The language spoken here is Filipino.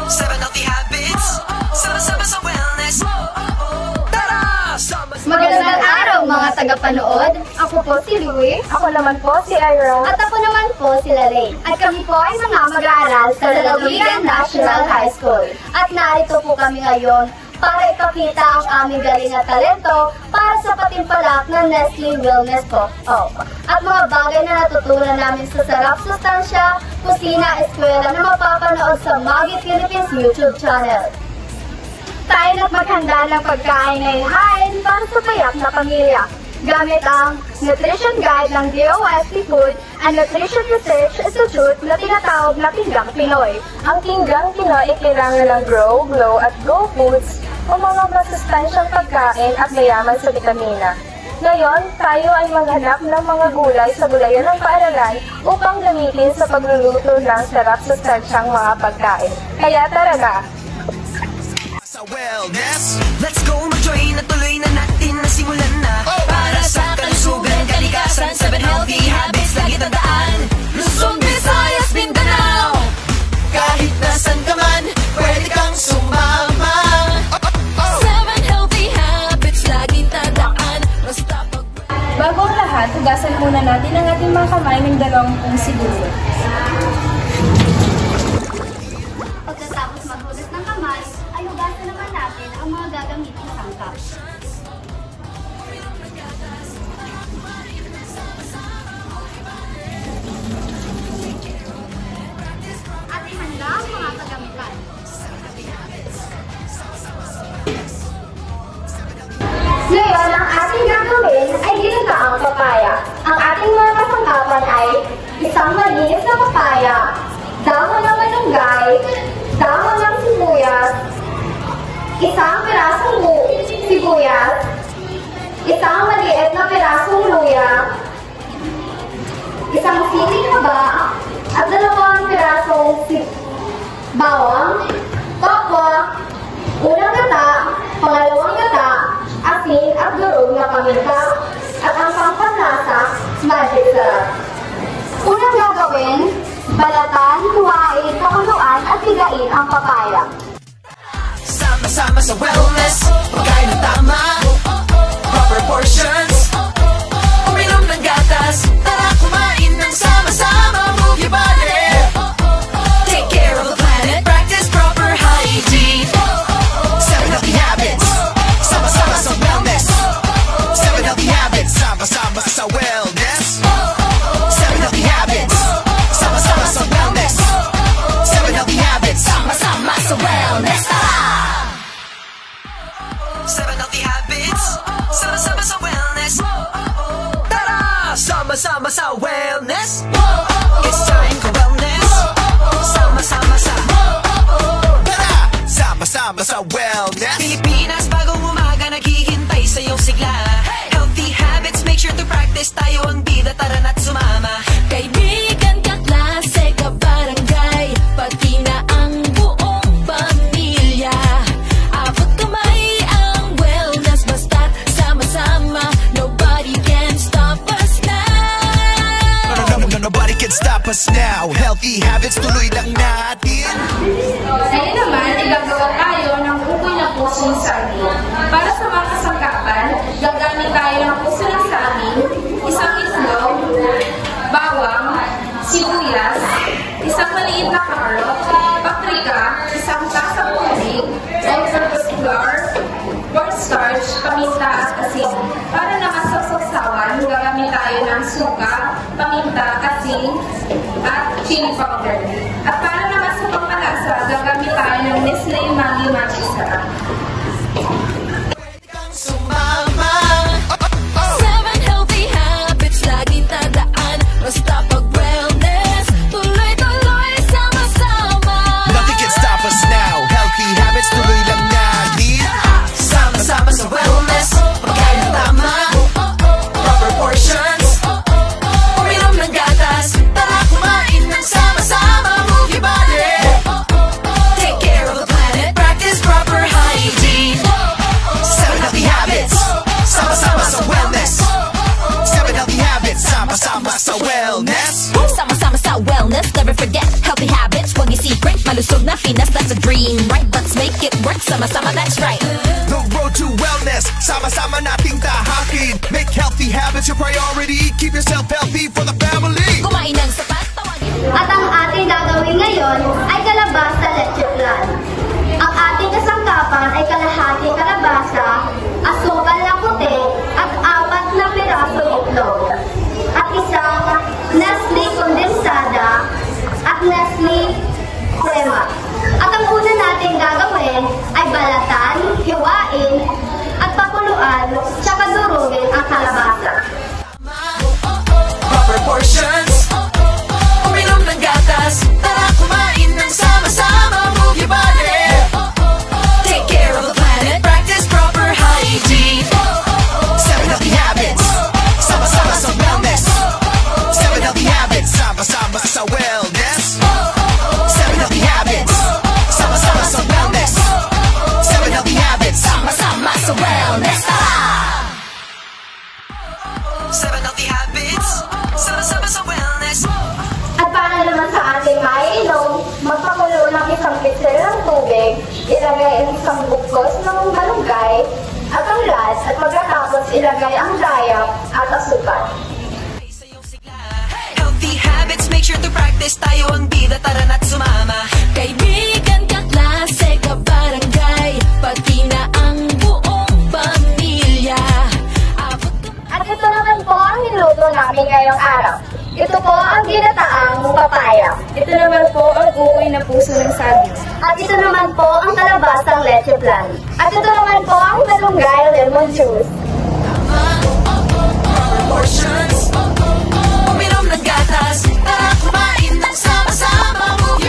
7 healthy habits. Sama-sama sa wellness. Tara! Magandang araw mga tagapanood. Ako po si Louie. Ako naman po si Ira. At ako naman po si Lorraine. At kami po ay mga mag-aaral sa Lalawigan National High School. At narito po kami ngayon para ipakita ang aming galing at talento para sa patimpalak ng Nestle Wellness Talk. At mga bagay na natutunan namin sa Sarap Sustansya, Kusina, Eskwela na mapapanood sa Maggie Philippines YouTube channel. Tayo na't maghanda ng pagkain ngayong hain para sa payak na pamilya. Gamit ang Nutrition Guide ng DOST Food and Nutrition Research Institute na tinatawag na Pinggang Pinoy. Ang Pinggang Pinoy ay kailangan ng Grow, Glow at Go Foods o mga masustansyang pagkain at mayaman sa bitamina. Ngayon, tayo ay maghanap ng mga gulay sa gulayan ng paaralan upang gamitin sa pagluluto ng sarap sustansyang mga pagkain. Kaya tara na! Wellness. Let's go, mag-join na tuloy na natin na simulan na. Para sa kalusugan, kalikasan, 7 healthy habits, lagi tandaan. Luzon, Visayas, Mindanao. Kahit nasan ka man, pwede kang sumama. 7 healthy habits, lagi tandaan. Bago ang lahat, hugasan muna natin ang ating mga kamay ng 20 segundo. Pagkatapos maghugas ng kamay, ay hugasan naman natin ang mga gagamiting sangkap. At ihanda ang mga kagamitan. Ngayon, ang ating gagawin ay ginagaang papaya. Ang ating mga kasangkapan ay isang malinis na papaya, dahon ng malunggay, dahon ng sibuyas, isang pirasong sibuyas, isang maliit na pirasong luya, isang siling haba, at 2 pirasong bawang, tokwa, unang gata, pangalawang gata, asin at durog na paminta, at ang pangpanlasa, magic sarap. Unang gagawin, balatan, huwain, pakuluan at higain ang papaya. Sama-sama sa wellness, pagkain ng tama, proper portions, uminom ng gatas, tara kumain ng sama-sama, move your body. Take care of the planet, practice proper hygiene. 7 healthy habits, sama-sama sa wellness. 7 healthy habits, sama-sama sa wellness. 7 healthy habits, sama-sama sa wellness. 7 healthy habits, sama-sama sa wellness. 7 healthy habits, sama-sama sa wellness. Tara! Sama-sama sa wellness. It's time for wellness. Sama-sama sa tara! Sama-sama sa wellness. Pilipinas, bagong umaga, naghihintay sa iyong sigla. Healthy habits, make sure to practice. Tayo ang bida, tara na't sumama. Kaibigan, kaklase, kabarangay, pati na ang buong pamilya. Abot kamay ang wellness, basta't sama-sama. Nobody can stop us now. No, nobody can stop us now. Healthy habits, tuloy lang natin. Ngayon naman, igagawa tayo ng ukoy na puso ng saging. Para sa mga kasangkapan, gagamit tayo ng puso ng saging, isang itlog, bawang, sibuyas, isang maliit na carrot, paprika, isang tasang tubig, all-purpose flour, cornstarch, paminta at asin. Para naman sa sawsawan, gagamit tayo ng suka, paminta, asin, at chili powder. At para naman sa pangmalasa, gagamit tayo ng Nestle Maggi Magic Sarap. Sumama. 7 healthy habits, lagi tandaan. Basta pag wellness, tuloy-tuloy, sama-sama. Nothing can stop us now. Healthy habits, tuloy lang natin. Sama-sama sa wellness, pagkain ng tama, proper portions, uminom ng gatas, tara kumain ng sama-sama, move your body. Take care of the planet, practice proper hygiene. Sama-sama, that's right. The road to wellness, sama-sama nating tahakin. Make healthy habits your priority. Keep yourself healthy for the family. Kumain ng sapat, tawagin. At ang ating gagawin ngayon ay kalabasa leche flan. Ang ating kasangkapan ay kalahating kalabasa, asukal na puti, at 4 na pirasong itlog. At isang Nestle kondensada at Nestle crema. At ang una natin gagawin ay balatan, hiwain, at pakuluan, tsaka durugin ang kalabasa. Proper portions. Uminom ng gatas. Tara kumain ng sama-sama. Move your body. Take care of the planet. Practice proper hygiene. 7 healthy habits. Sama-sama sa wellness. 7 healthy habits. Sama-sama sa wellness. 7 healthy habits. Sama-sama sa wellness. 7 healthy habits. Sama-sama sa wellness. 7 healthy habits. Sama-sama sa wellness. At para naman sa ating maiinom, magpakulo ng 1 pitsil ng tubig, ilagay ang 1 bugkos ng malunggay at ang ras, at magkatapos ilagay ang dayap at asukal. Healthy habits, make sure to practice. Tayo ang bida, tara na't sumama. Kaibigan, kaklase, kabarangay, pati na ang buong pamilya. At ito naman po ang niluto namin ngayong araw. Ito po ang ginataang papaya. Ito naman po ang ukoy na puso ng saging. At ito naman po ang kalabasang leche flan. At ito naman po ang malunggay lemon juice. Proper portions. Uminom ng gatas.